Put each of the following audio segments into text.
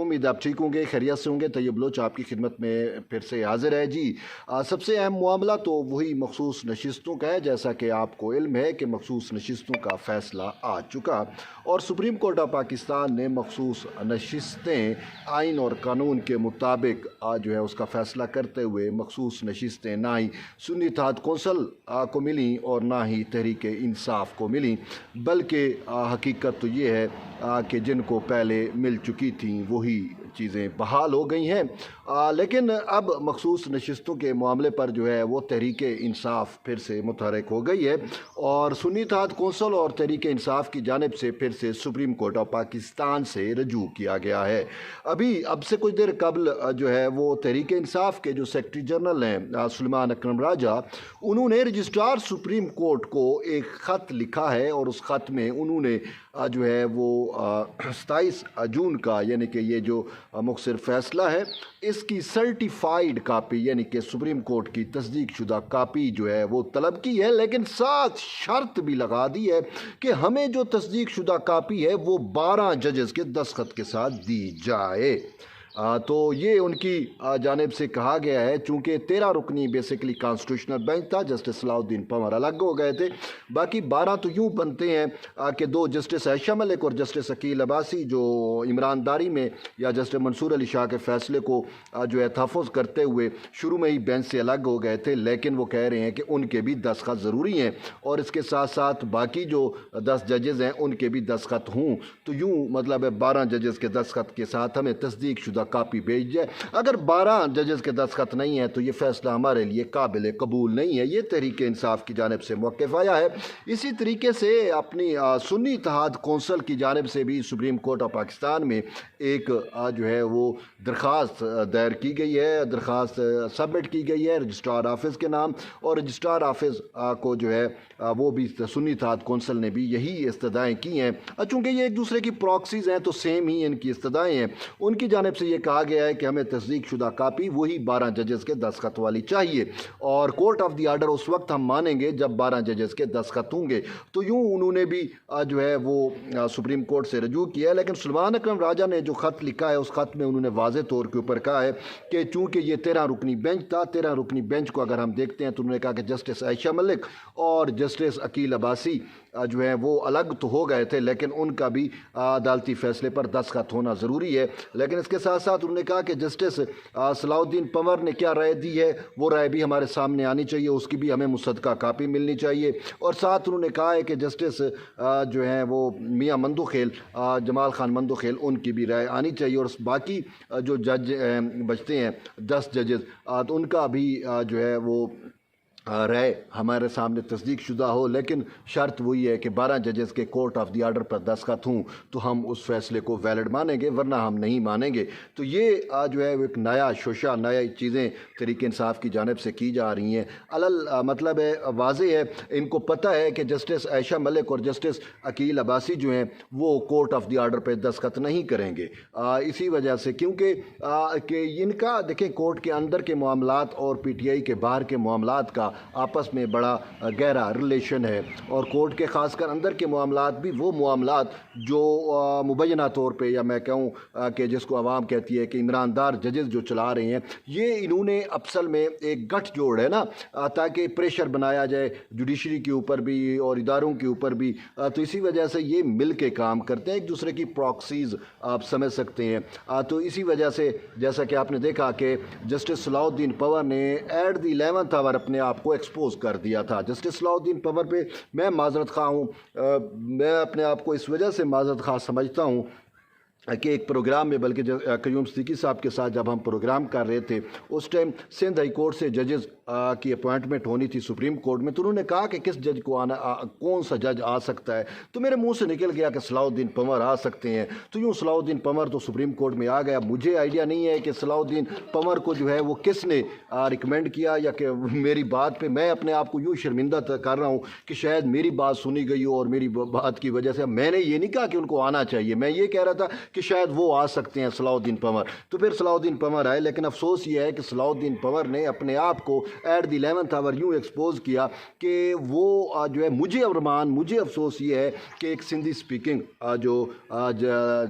उम्मीद आप ठीक होंगे, खैरियत से होंगे। तैयब बलोच आपकी खिदमत में फिर से हाजिर है जी। सबसे अहम मामला तो वही मखसूस नशिस्तों का है। जैसा कि आपको इल्म है कि मखसूस नशिस्तों का फ़ैसला आ चुका और सुप्रीम कोर्ट ऑफ पाकिस्तान ने मखसूस नशिस्तें आइन और कानून के मुताबिक जो है उसका फ़ैसला करते हुए मखसूस नशिस्तें ना ही सुन्नी इत्तेहाद कौंसल को मिली और ना ही तहरीक इंसाफ को मिली, बल्कि हकीकत तो ये है कि जिनको पहले मिल चुकी थी वही चीज़ें बहाल हो गई हैं। लेकिन अब मखसूस नशिस्तों के मामले पर जो है वो तहरीक इंसाफ फिर से मुतहरक हो गई है और सुन्नी इत्तेहाद कौंसल और तहरीक इंसाफ की जानिब से फिर से सुप्रीम कोर्ट ऑफ पाकिस्तान से रजू किया गया है। अब से कुछ देर कबल जो है वो तहरीक इंसाफ के जो सेक्रेटरी जनरल हैं सुलेमान अकरम राजा, उन्होंने रजिस्ट्रार सुप्रीम कोर्ट को एक ख़त लिखा है और उस ख़त में उन्होंने जो है वो 27 जून का यानी कि ये जो मुखसर फ़ैसला है इसकी सर्टिफाइड कापी यानी कि सुप्रीम कोर्ट की तस्दीक शुदा कापी जो है वो तलब की है, लेकिन साथ शर्त भी लगा दी है कि हमें जो तस्दीक शुदा कापी है वो 12 जजेस के दस्तखत के साथ दी जाए। तो ये उनकी जानिब से कहा गया है। चूँकि 13 रुकनी बेसिकली कॉन्स्टिट्यूशनल बेंच था, जस्टिस सलाउद्दीन पंवर अलग हो गए थे, बाकी 12 तो यूँ बनते हैं कि 2 जस्टिस आयशा मलिक और जस्टिस अकील अब्बासी जो ईमरानदारी में या जस्टिस मंसूर अली शाह के फ़ैसले को जो है तहफ़्फ़ुज़ करते हुए शुरू में ही बेंच से अलग हो गए थे, लेकिन वो कह रहे हैं कि उनके भी दस्तखत ज़रूरी हैं और इसके साथ साथ बाकी जो 10 जजेज़ हैं उनके भी दस्तखत हों। तो यूँ मतलब है 12 जजेज़ के दस्तखत के साथ हमें तस्दीक शुदा कापी भेज जाए। अगर 12 जजेस के दस्तखत नहीं है तो ये फैसला हमारे लिए काबिल कबूल नहीं है। ये तहरीक इंसाफ की जानिब से मौक़िफ़ आया है। इसी तरीके से अपनी सुन्नी इत्तेहाद कौंसल की जानिब से भी सुप्रीम कोर्ट ऑफ पाकिस्तान में एक जो है वो दरख्वास्त दायर की गई है, दरख्वास्त सबमिट की गई है रजिस्ट्रार ऑफिस के नाम, और रजिस्ट्रार ऑफिस को जो है वो भी सुन्नी इत्तेहाद कौंसल ने भी यही इस्तदाएँ की हैं। चूँकि ये एक दूसरे की प्रॉक्सीज़ हैं तो सेम ही इनकी इस्तदाएँ हैं। उनकी जानिब से ये कहा गया है कि हमें तस्दीक शुदा कापी वही 12 जजेस के दस्तखत वाली चाहिए और कोर्ट ऑफ द आर्डर उस वक्त हम मानेंगे जब 12 जजेस के दस्तखत होंगे। तो यूँ उन्होंने भी जो है वो सुप्रीम कोर्ट से रजू किया है। लेकिन सुलेमान अकरम राजा ने जो ख़त लिखा है उस ख़त में उन्होंने वाज़े तौर के ऊपर कहा है कि चूँकि ये 13 रुकनी बेंच था, 13 रुकनी बेंच को अगर हम देखते हैं तो उन्होंने कहा कि जस्टिस आयशा मलिक और जस्टिस अकील अब्बासी जो है वो अलग तो हो गए थे लेकिन उनका भी अदालती फ़ैसले पर दस्तखत होना ज़रूरी है। लेकिन इसके साथ साथ उन्होंने कहा कि जस्टिस सलाउद्दीन पंवर ने क्या राय दी है वो राय भी हमारे सामने आनी चाहिए, उसकी भी हमें मुसद्दका कापी मिलनी चाहिए। और साथ उन्होंने कहा है कि जस्टिस जो हैं वो मियां मंदोखेल जमाल खान मंदोखेल उनकी भी राय आनी चाहिए और बाकी जो जज बचते हैं 10 जजेस तो उनका भी जो है वो राय हमारे सामने तस्दीक शुदा हो। लेकिन शर्त वही है कि 12 जजेस के कोर्ट ऑफ द आर्डर पर दस्तखत हों तो हम उस फैसले को वैलिड मानेंगे, वरना हम नहीं मानेंगे। तो ये जो है एक नया शोशा, नया चीज़ें तहरीक इंसाफ की जानिब से की जा रही हैं। मतलब है वाज़ेह है, इनको पता है कि जस्टिस आयशा मलिक और जस्टिस अकील अब्बासी जो हैं वो कोर्ट ऑफ द आर्डर पर दस्तखत नहीं करेंगे। इसी वजह से क्योंकि कि इनका देखें कोर्ट के अंदर के मामलात और PTI के बाहर के मामलात का आपस में बड़ा गहरा रिलेशन है और कोर्ट के ख़ासकर अंदर के मामलात भी वो मामलात जो मुबैना तौर पे या मैं कहूँ कि जिसको आवाम कहती है कि इमरानदार जजेस जो चला रहे हैं, ये इन्होंने असल में एक गठजोड़ है ना ताकि प्रेशर बनाया जाए जुडिशरी के ऊपर भी और इदारों के ऊपर भी। तो इसी वजह से ये मिल के काम करते हैं, एक दूसरे की प्रॉक्सीज़ आप समझ सकते हैं। तो इसी वजह से जैसा कि आपने देखा कि जस्टिस सलाउद्दीन पंवर ने एट द 11th आवर अपने आप को एक्सपोज कर दिया था। जस्टिस सलाउद्दीन पंवर पे मैं माजरत खा हूँ, मैं अपने आप को इस वजह से माजरत खा समझता हूँ कि एक प्रोग्राम में बल्कि क्यूम सिद्दीकी साहब के साथ जब हम प्रोग्राम कर रहे थे उस टाइम सिंध हाई कोर्ट से जजेस की अपॉइंटमेंट होनी थी सुप्रीम कोर्ट में, तो उन्होंने कहा कि किस जज को आना कौन सा जज आ सकता है, तो मेरे मुंह से निकल गया कि सलाउद्दीन पंवर आ सकते हैं। तो यूँ सलाउद्दीन पंवर तो सुप्रीम कोर्ट में आ गया। मुझे आइडिया नहीं है कि सलाउद्दीन पंवर को जो है वो किसने रिकमेंड किया या कि मेरी बात पे मैं अपने आप को यूँ शर्मिंदा कर रहा हूँ कि शायद मेरी बात सुनी गई हो और मेरी बात की वजह से मैंने ये नहीं कहा कि उनको आना चाहिए, मैं ये कह रहा था कि शायद वो आ सकते हैं सलाउद्दीन पंवर। तो फिर सलाउद्दीन पंवर आए, लेकिन अफसोस ये है कि सलाउद्दीन पंवर ने अपने आप को ایٹ دی 11th آور یوں ایکسپوز کیا کہ وہ جو ہے مجھے افسوس یہ ہے کہ ایک سندھی اسپیکنگ جو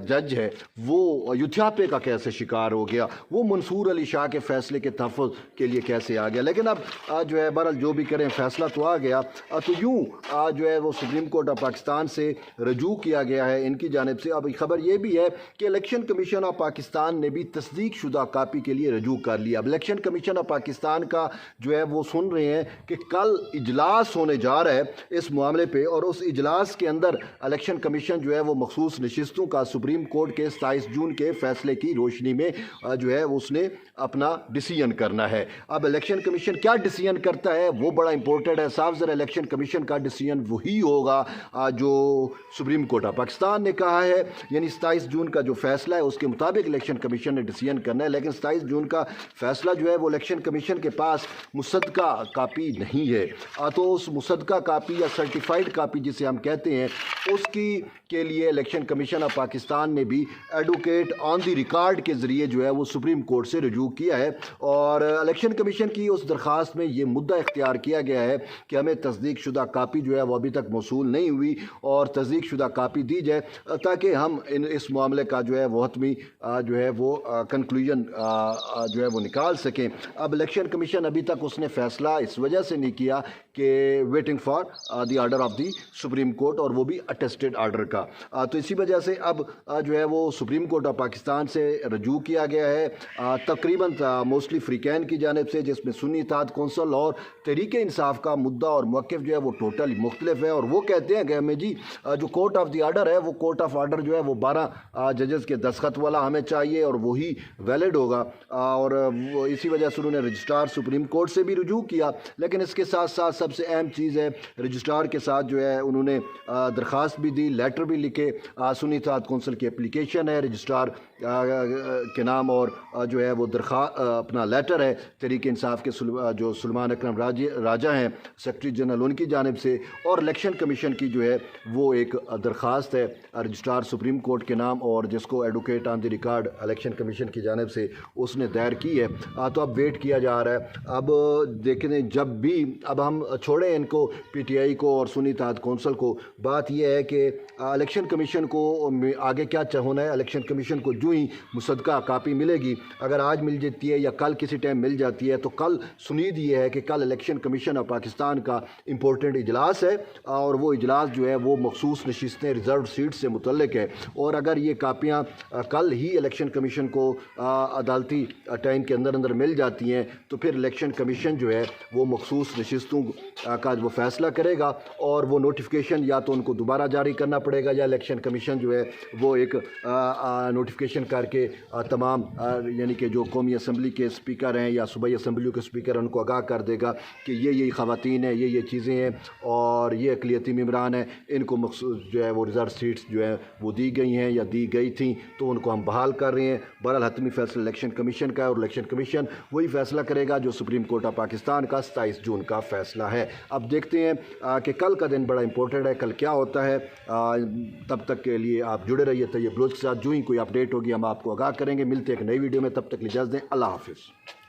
جج ہے وہ یوتھیاپے کا کیسے شکار ہو گیا، وہ منصور علی شاہ کے فیصلے کے تحفظ کے لیے کیسے آ گیا۔ لیکن اب جو ہے بہرحال جو بھی کریں فیصلہ تو آ گیا، تو یوں جو ہے وہ سپریم کورٹ آف پاکستان سے رجوع کیا گیا ہے ان کی جانب سے۔ اب خبر یہ بھی ہے کہ الیکشن کمیشن آف پاکستان نے بھی تصدیق شدہ کاپی کے لیے رجوع کر لیا۔ اب الیکشن کمیشن آف پاکستان کا جو ہے وہ سن رہے ہیں کہ کل اجلاس ہونے جا رہا ہے اس معاملے پہ، اور اس اجلاس کے اندر الیکشن کمیشن جو ہے وہ مخصوص نشستوں کا سپریم کورٹ کے 27 جون کے فیصلے کی روشنی میں جو ہے اس نے اپنا ڈیسیژن کرنا ہے۔ اب الیکشن کمیشن کیا ڈیسیژن کرتا ہے وہ بڑا امپورٹنٹ ہے صاحب، ذرا الیکشن کمیشن کا ڈیسیژن وہی ہوگا جو سپریم کورٹ آف پاکستان نے کہا ہے، یعنی 27 جون کا جو فیصلہ ہے اس کے مطابق الیکشن کمیشن نے ڈیسیژن کرنا ہے۔ لیکن 27 جون کا فیصلہ جو ہے وہ الیکشن کمیشن کے پاس مصدقہ کاپی نہیں ہے، تو اس مصدقہ کاپی یا سرٹیفائیڈ کاپی جسے ہم کہتے ہیں اس کی کے لیے الیکشن کمیشن آف پاکستان نے بھی ایڈوکیٹ آن دی ریکارڈ کے ذریعے جو ہے وہ سپریم کورٹ سے رجوع کیا ہے، اور الیکشن کمیشن کی اس درخواست میں یہ مدعا اختیار کیا گیا ہے کہ ہمیں تصدیق شدہ کاپی جو ہے وہ ابھی تک موصول نہیں ہوئی، اور تصدیق شدہ کاپی دی جائے تاکہ ہم اس معاملے کا جو ہے وہ حتمی جو ہے وہ کنکلوژن جو ہے وہ نکال سکیں۔ اب الیکشن کمیشن ابھی تک اس نے فیصلہ اس وجہ سے نہیں کیا کہ waiting for the order of the supreme court, اور وہ بھی اٹیسٹڈ آرڈر کا، تو اسی وجہ سے اب جو ہے وہ سپریم کورٹ آف پاکستان سے رجوع کیا گیا ہے تقریباً موسٹلی فریقین کی جانب سے، جس میں سنی اتحاد کونسل اور تحریک انصاف کا مدعا اور موقف جو ہے وہ ٹوٹلی مختلف ہے، اور وہ کہتے ہیں کہ ہمیں جی جو کورٹ آف دی آرڈر ہے وہ کورٹ آف آرڈر جو ہے وہ 12 ججز کے دستخط والا ہمیں چاہیے اور وہی ویلڈ ہوگا، اور اسی وجہ سے انہوں نے رجسٹرار سپریم کورٹ سے بھی رجوع کیا۔ لیکن اس کے ساتھ ساتھ سب سے اہم چیز ہے رجسٹرار کے ساتھ جو ہے انہوں نے درخواست بھی دی، لیٹر بھی لکھے، سنی اتحاد کونسل کی اپلیکیشن ہے رجسٹرار کے نام، اور جو ہے وہ اپنا لیٹر ہے تحریک انصاف کے جو سلمان اکرم راجہ ہیں سیکرٹری جنرل ان کی جانب سے، اور الیکشن کمیشن کی جو ہے وہ ایک درخواست ہے رجسٹرار سپریم کورٹ کے نام، اور جس کو ایڈوکیٹ آن دی ریکارڈ الیکشن کمیشن کی جانب سے اس نے دائر کی ہے، تو اب ویٹ کیا جا رہا ہے۔ اب دیکھیں جب بھی اب ہم چھوڑیں ان کو پی ٹی آئی کو اور سنی اتحاد کونسل کو، بات یہ ہے کہ الیکشن کمیشن کو آگے کیا ہونا ہے۔ الیکشن کمیشن کو جو ہی مصدقہ کاپی ملے گی، اگر آج مل جاتی ہے یا کل کسی ٹائم مل جاتی ہے، تو کل سنید یہ ہے کہ کل الیکشن کمیشن آف پاکستان کا امپورٹنٹ اجلاس ہے، اور وہ اجلاس جو ہے وہ مخصوص نشستیں ریزرو سیٹ سے متعلق ہے، اور اگر یہ کاپیاں کل ہی الیکشن کمیشن کو عدالتی ٹائم کے اندر مل جاتی ہیں، تو پھر الیکشن کمیشن جو ہے وہ مخصوص نشستوں کا وہ فیصلہ کرے گا، اور وہ نوٹیفیکیشن یا تو ان کو دوبارہ جاری کرنا پڑے گا، یا الیکشن کمیشن جو ہے وہ ایک نوٹیفیکیشن کر کے تمام یعنی کہ جو قومی اسمبلی کے اسپیکر ہیں یا صوبائی اسمبلیوں کے اسپیکر ہیں ان کو آگاہ کر دے گا کہ یہ خواتین ہیں، یہ چیزیں ہیں، اور یہ اقلیتی ممبران ہیں، ان کو مخصوص جو ہے وہ ریزرو سیٹس جو ہیں وہ دی گئی ہیں یا دی گئی تھیں، تو ان کو ہم بحال کر رہے ہیں۔ بہرحال حتمی فیصلہ الیکشن کمیشن کا ہے، اور الیکشن کمیشن وہی فیصلہ کرے گا جو سپریم کورٹ آف پاکستان کا 27 جون کا فیصلہ ہے۔ اب دیکھتے ہیں کہ کل کا دن بڑا امپورٹنٹ ہے، کل کیا ہوتا ہے۔ تب تک کے لیے آپ جڑے رہیے طیب بلوچ کے ساتھ، جو ہی کوئی اپڈیٹ ہوگی ہم آپ کو آگاہ کریں گے۔ ملتے ہیں ایک نئی ویڈیو میں، تب تک اجازت دیں، اللہ حافظ۔